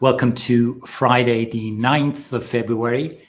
Welcome to Friday, the 9th of February,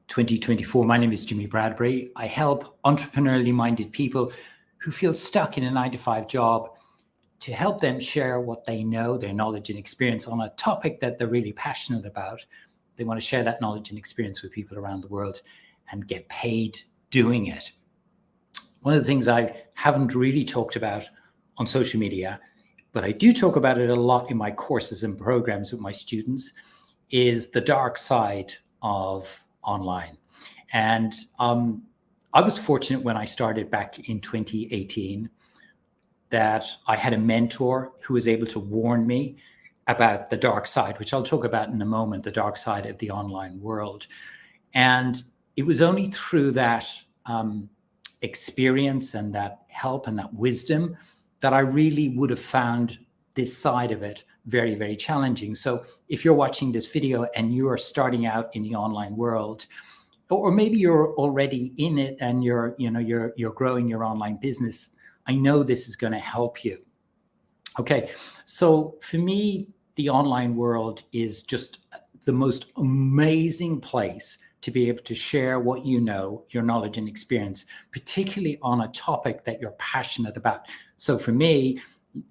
2024. My name is Jimmy Bradbury. I help entrepreneurially minded people who feel stuck in a 9-to-5 job to help them share what they know, their knowledge and experience on a topic that they're really passionate about. They want to share that knowledge and experience with people around the world and get paid doing it. One of the things I haven't really talked about on social media, but I do talk about it a lot in my courses and programs with my students, is the dark side of online. And I was fortunate when I started back in 2018 that I had a mentor who was able to warn me about the dark side, which I'll talk about in a moment, the dark side of the online world. And it was only through that experience and that help and that wisdom that I really would have found this side of it very, very challenging. So if you're watching this video and you are starting out in the online world, or maybe you're already in it and you're growing your online business, I know this is going to help you. Okay, so for me, the online world is just the most amazing place to be able to share what you know, your knowledge and experience, particularly on a topic that you're passionate about. So for me,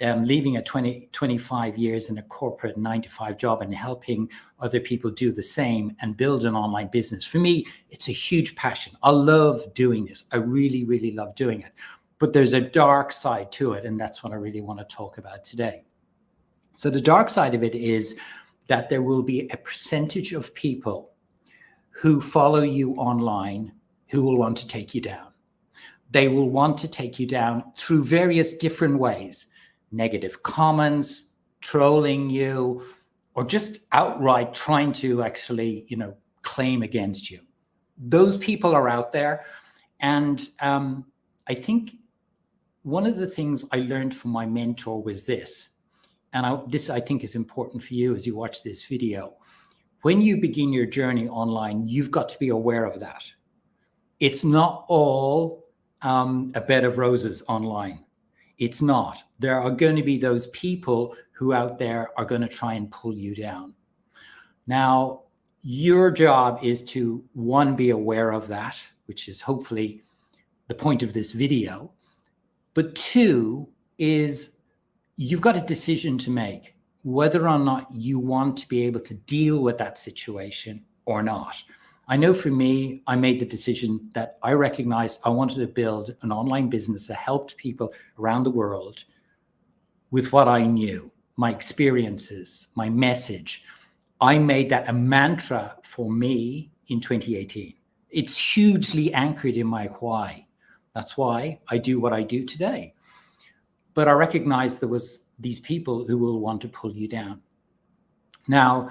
leaving 25 years in a corporate 9-to-5 job and helping other people do the same and build an online business, for me, it's a huge passion. I love doing this. I really, really love doing it. But there's a dark side to it, and that's what I really want to talk about today. So the dark side of it is that there will be a percentage of people who follow you online who will want to take you down. They will want to take you down through various different ways: negative comments, trolling you, or just outright trying to actually, claim against you. Those people are out there. And I think one of the things I learned from my mentor was this, and this I think is important for you as you watch this video. When you begin your journey online, you've got to be aware of that. It's not all a bed of roses online. It's not. There are going to be those people who out there are going to try and pull you down. Now, your job is to, one, be aware of that, which is hopefully the point of this video. But two is you've got a decision to make, whether or not you want to be able to deal with that situation or not. I know for me, I made the decision that I recognized I wanted to build an online business that helped people around the world with what I knew, my experiences, my message. I made that a mantra for me in 2018. It's hugely anchored in my why. That's why I do what I do today. But I recognized there was these people who will want to pull you down. Now,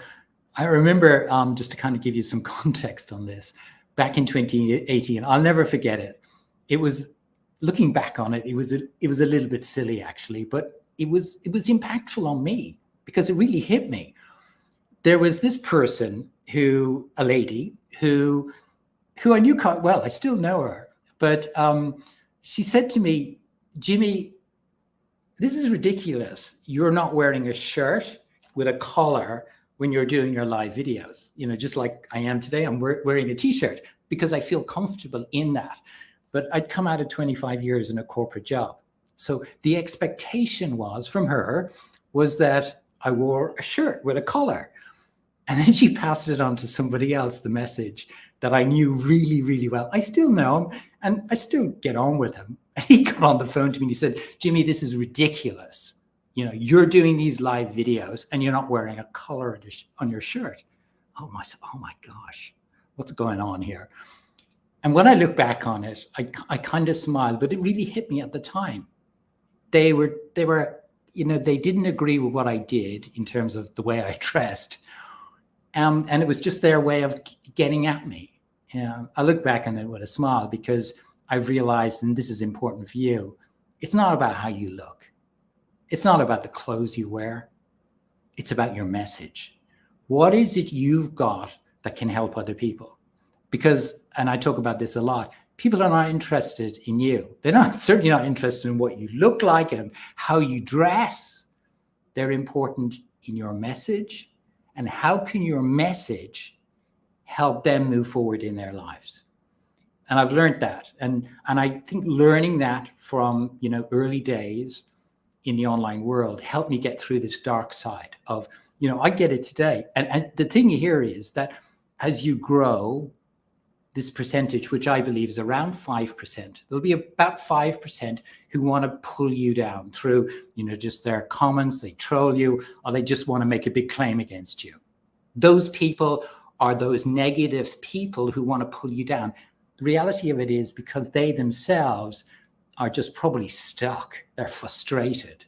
I remember, just to kind of give you some context on this, back in 2018, I'll never forget it. It was, looking back on it, it was a little bit silly actually, but it was impactful on me because it really hit me. There was this person a lady who I knew quite well. I still know her, but she said to me, "Jimmy, this is ridiculous. You're not wearing a shirt with a collar when you're doing your live videos. Just like I am today, I'm wearing a t-shirt because I feel comfortable in that." But I'd come out of 25 years in a corporate job. So the expectation from her was that I wore a shirt with a collar. And then she passed it on to somebody else, the message that I knew really, really well. I still know him and I still get on with him. He got on the phone to me and he said, "Jimmy, this is ridiculous. You're doing these live videos and you're not wearing a collar on your shirt." Oh my gosh, what's going on here? And when I look back on it, I kind of smiled, but it really hit me at the time. They didn't agree with what I did in terms of the way I dressed. And it was just their way of getting at me. I look back on it with a smile because I've realized, and this is important for you, it's not about how you look. It's not about the clothes you wear. It's about your message. What is it you've got that can help other people? Because, and I talk about this a lot, people are not interested in you. They're certainly not interested in what you look like and how you dress. They're important in your message and how can your message help them move forward in their lives. And I've learned that. And I think learning that from, early days in the online world helped me get through this dark side of, I get it today. And the thing here is that as you grow, this percentage, which I believe is around 5%, there'll be about 5% who want to pull you down through, just their comments, they troll you, or they just want to make a big claim against you. Those people are those negative people who want to pull you down. The reality of it is because they themselves are just probably stuck. They're frustrated.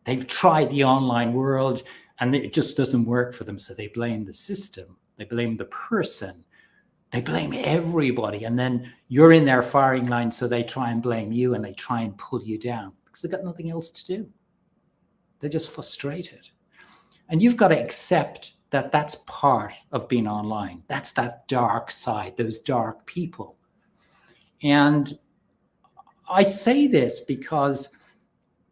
They've tried the online world and it just doesn't work for them. So they blame the system. They blame the person. They blame everybody. And then you're in their firing line. So they try and blame you and they try and pull you down because they've got nothing else to do. They're just frustrated. And you've got to accept that that's part of being online. That's that dark side, those dark people. And I say this because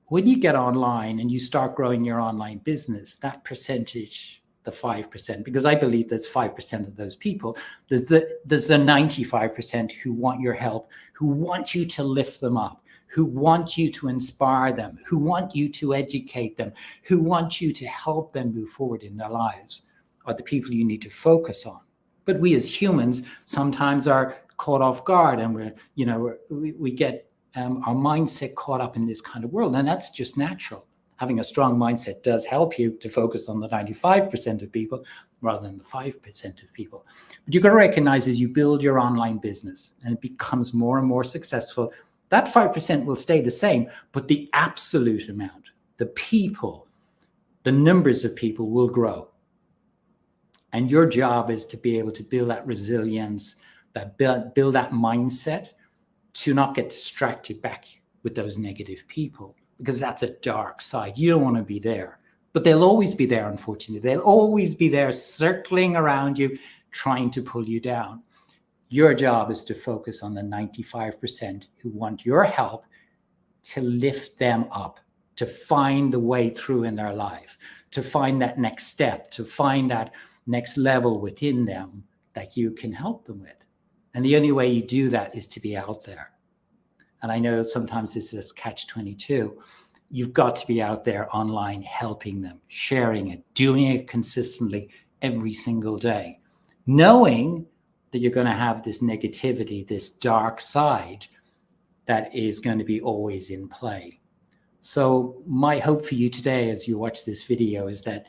when you get online and you start growing your online business, that percentage, the 5%, because I believe there's 5% of those people, there's the 95% who want your help, who want you to lift them up, who want you to inspire them, who want you to educate them, who want you to help them move forward in their lives, are the people you need to focus on. But we as humans sometimes are caught off guard, and we get our mindset caught up in this kind of world, and that's just natural. Having a strong mindset does help you to focus on the 95% of people rather than the 5% of people. But you've got to recognize as you build your online business and it becomes more and more successful, that 5% will stay the same, but the absolute amount, the people, the numbers of people will grow. And your job is to be able to build that resilience, that build that mindset to not get distracted back with those negative people, because that's a dark side. You don't want to be there, but they'll always be there. Unfortunately, they'll always be there circling around you, trying to pull you down. Your job is to focus on the 95% who want your help to lift them up, to find the way through in their life, to find that next step, to find that next level within them that you can help them with. And the only way you do that is to be out there. And I know sometimes this is catch-22. You've got to be out there online, helping them, sharing it, doing it consistently every single day, knowing that you're going to have this negativity, this dark side that is going to be always in play. So my hope for you today as you watch this video is that,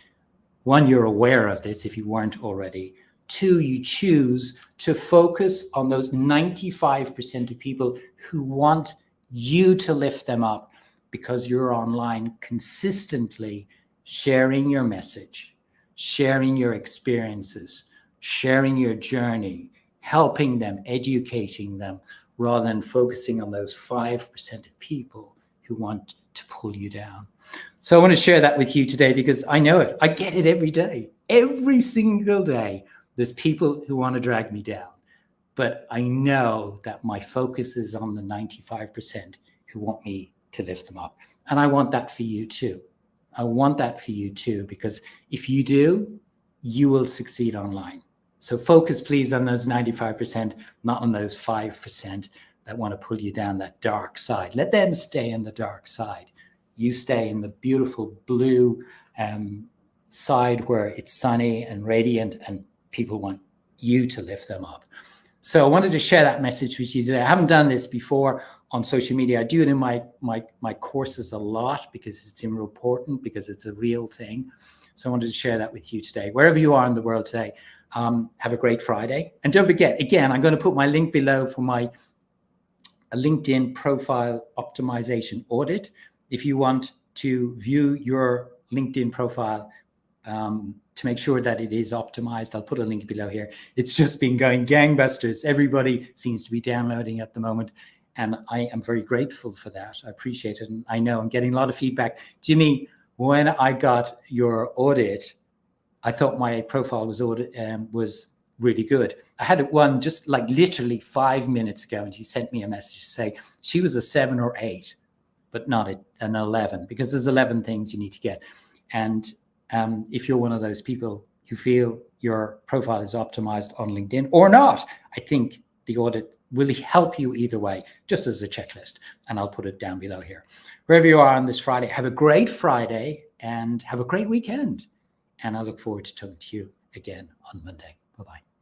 one, you're aware of this if you weren't already. Two, you choose to focus on those 95% of people who want you to lift them up because you're online consistently sharing your message, sharing your experiences, sharing your journey, helping them, educating them, rather than focusing on those 5% of people who want to pull you down. So I want to share that with you today because I know it. I get it every day, every single day. There's people who want to drag me down, but I know that my focus is on the 95% who want me to lift them up. And I want that for you too. I want that for you too, because if you do, you will succeed online. So focus please on those 95%, not on those 5% that want to pull you down that dark side. Let them stay in the dark side. You stay in the beautiful blue side where it's sunny and radiant and people want you to lift them up. So I wanted to share that message with you today. I haven't done this before on social media. I do it in my courses a lot because it's important, because it's a real thing. So I wanted to share that with you today. Wherever you are in the world today, have a great Friday. And don't forget, again, I'm going to put my link below for my LinkedIn profile optimization audit. If you want to view your LinkedIn profile to make sure that it is optimized, I'll put a link below here. It's just been going gangbusters. Everybody seems to be downloading at the moment. And I am very grateful for that. I appreciate it. And I know I'm getting a lot of feedback. Jimmy, when I got your audit, I thought my profile was really good. I had one just like literally 5 minutes ago, and she sent me a message to say she was a 7 or 8, but not an 11, because there's 11 things you need to get. And if you're one of those people, you feel your profile is optimized on LinkedIn or not. I think the audit will help you either way, just as a checklist. And I'll put it down below here. Wherever you are on this Friday, have a great Friday and have a great weekend. And I look forward to talking to you again on Monday. Bye-bye.